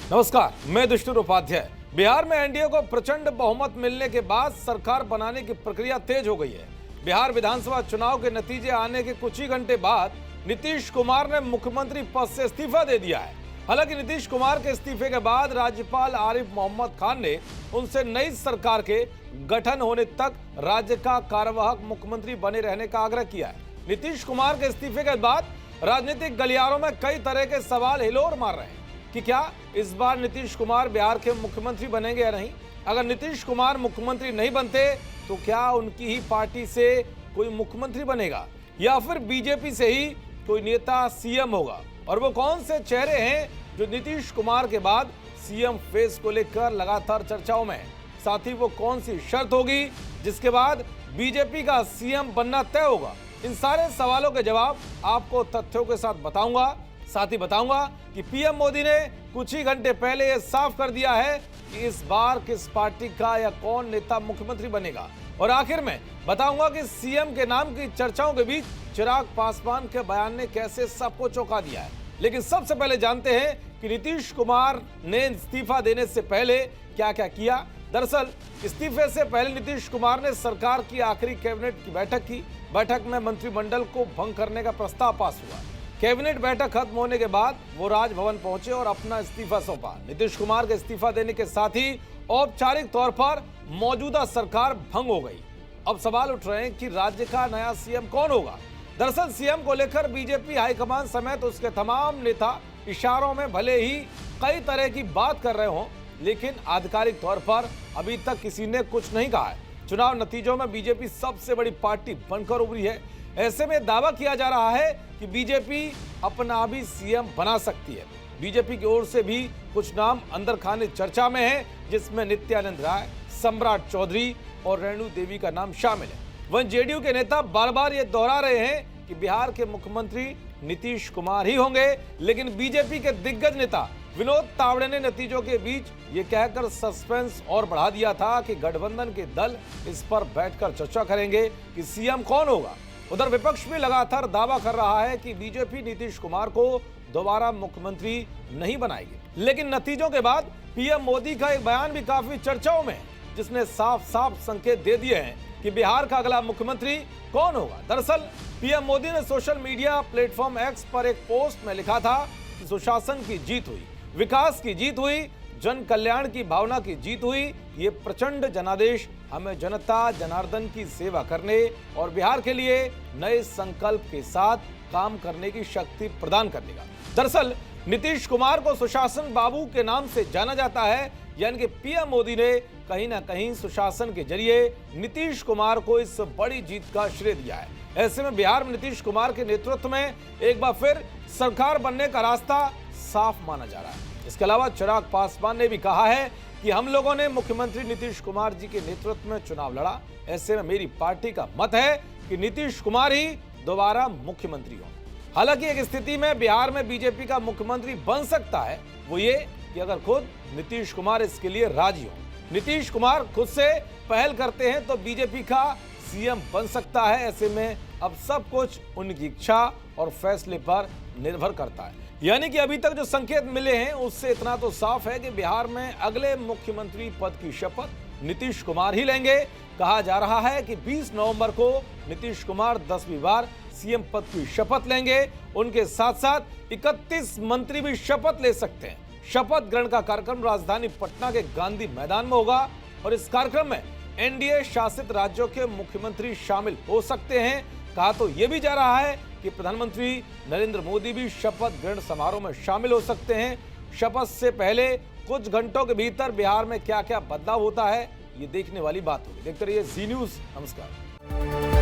नमस्कार, मैं दुष्टुर उपाध्याय। बिहार में एनडीए को प्रचंड बहुमत मिलने के बाद सरकार बनाने की प्रक्रिया तेज हो गई है। बिहार विधानसभा चुनाव के नतीजे आने के कुछ ही घंटे बाद नीतीश कुमार ने मुख्यमंत्री पद से इस्तीफा दे दिया है। हालांकि नीतीश कुमार के इस्तीफे के बाद राज्यपाल आरिफ मोहम्मद खान ने उनसे नई सरकार के गठन होने तक राज्य का कार्यवाहक मुख्यमंत्री बने रहने का आग्रह किया है। नीतीश कुमार के इस्तीफे के बाद राजनीतिक गलियारों में कई तरह के सवाल हिलोर मार रहे हैं कि क्या इस बार नीतीश कुमार बिहार के मुख्यमंत्री बनेंगे या नहीं। अगर नीतीश कुमार मुख्यमंत्री नहीं बनते तो क्या उनकी ही पार्टी से कोई मुख्यमंत्री बनेगा या फिर बीजेपी से ही कोई नेता सीएम होगा, और वो कौन से चेहरे हैं जो नीतीश कुमार के बाद सीएम फेस को लेकर लगातार चर्चाओं में है। साथ ही वो कौन सी शर्त होगी जिसके बाद बीजेपी का सीएम बनना तय होगा। इन सारे सवालों के जवाब आपको तथ्यों के साथ बताऊंगा। साथ ही बताऊंगा कि पीएम मोदी ने कुछ ही घंटे पहले यह साफ कर दिया है कि इस बार किस पार्टी का या कौन नेता मुख्यमंत्री बनेगा, और आखिर में बताऊंगा कि सीएम के नाम की चर्चाओं के बीच चिराग पासवान के बयान ने कैसे सबको चौंका दिया है। लेकिन सबसे पहले जानते हैं कि नीतीश कुमार ने इस्तीफा देने से पहले क्या क्या किया। दरअसल इस्तीफे से पहले नीतीश कुमार ने सरकार की आखिरी कैबिनेट की बैठक की। बैठक में मंत्रिमंडल को भंग करने का प्रस्ताव पास हुआ। कैबिनेट बैठक खत्म होने के बाद वो राजभवन पहुंचे और अपना इस्तीफा सौंपा। नीतीश कुमार के इस्तीफा देने के साथ ही औपचारिक तौर पर मौजूदा सरकार भंग हो गई। अब सवाल उठ रहे हैं कि राज्य का नया सीएम कौन होगा। दरअसल सीएम को लेकर बीजेपी हाईकमान समेत उसके तमाम नेता इशारों में भले ही कई तरह की बात कर रहे हों, लेकिन आधिकारिक तौर पर अभी तक किसी ने कुछ नहीं कहा है। चुनाव नतीजों में बीजेपी सबसे बड़ी पार्टी बनकर उभरी है। ऐसे में दावा किया जा रहा है कि बीजेपी अपना भी सीएम बना सकती है। बीजेपी की ओर से भी कुछ नाम अंदर खाने चर्चा में हैं, जिसमें नित्यानंद राय, सम्राट चौधरी और रेणु देवी का नाम शामिल है। वहीं जेडीयू के नेता बार बार ये दोहरा रहे हैं कि बिहार के मुख्यमंत्री नीतीश कुमार ही होंगे, लेकिन बीजेपी के दिग्गज नेता विनोद तावड़े ने नतीजों के बीच ये कहकर सस्पेंस और बढ़ा दिया था कि गठबंधन के दल इस पर बैठकर चर्चा करेंगे कि सीएम कौन होगा। उधर विपक्ष भी लगातार दावा कर रहा है कि बीजेपी नीतीश कुमार को दोबारा मुख्यमंत्री नहीं बनाएगी। लेकिन नतीजों के बाद पीएम मोदी का एक बयान भी काफी चर्चाओं में है, जिसने साफ साफ संकेत दे दिए हैं कि बिहार का अगला मुख्यमंत्री कौन होगा। दरअसल पीएम मोदी ने सोशल मीडिया प्लेटफॉर्म एक्स पर एक पोस्ट में लिखा था कि सुशासन की जीत हुई, विकास की जीत हुई, जन कल्याण की भावना की जीत हुई। ये प्रचंड जनादेश हमें जनता जनार्दन की सेवा करने और बिहार के लिए नए संकल्प के साथ काम करने की शक्ति प्रदान करने का। दरअसल नीतीश कुमार को सुशासन बाबू के नाम से जाना जाता है, यानी कि पीएम मोदी ने कहीं ना कहीं सुशासन के जरिए नीतीश कुमार को इस बड़ी जीत का श्रेय दिया है। ऐसे में बिहार में नीतीश कुमार के नेतृत्व में एक बार फिर सरकार बनने का रास्ता साफ माना जा रहा है। इसके अलावा चिराग पासवान ने भी कहा है कि हम लोगों ने मुख्यमंत्री नीतीश कुमार जी के नेतृत्व में चुनाव लड़ा। ऐसे में मेरी पार्टी का मत है कि नीतीश कुमार ही दोबारा मुख्यमंत्री हो। हालांकि एक स्थिति में बिहार में बीजेपी का मुख्यमंत्री बन सकता है, वो ये कि अगर खुद नीतीश कुमार इसके लिए राजी हो। नीतीश कुमार खुद से पहल करते हैं तो बीजेपी का सीएम बन सकता है। ऐसे में अब सब कुछ उनकी इच्छा और फैसले पर निर्भर करता है। यानी कि अभी तक जो संकेत मिले हैं उससे इतना तो साफ है कि बिहार में अगले मुख्यमंत्री पद की शपथ नीतीश कुमार ही लेंगे। कहा जा रहा है कि 20 नवंबर को नीतीश कुमार 10वीं बार सीएम पद की शपथ लेंगे। उनके साथ साथ 31 मंत्री भी शपथ ले सकते हैं। शपथ ग्रहण का कार्यक्रम राजधानी पटना के गांधी मैदान में होगा और इस कार्यक्रम में एनडीए शासित राज्यों के मुख्यमंत्री शामिल हो सकते हैं। कहा तो यह भी जा रहा है कि प्रधानमंत्री नरेंद्र मोदी भी शपथ ग्रहण समारोह में शामिल हो सकते हैं। शपथ से पहले कुछ घंटों के भीतर बिहार में क्या क्या बदलाव होता है, ये देखने वाली बात होगी। देखते रहिए जी न्यूज़। नमस्कार।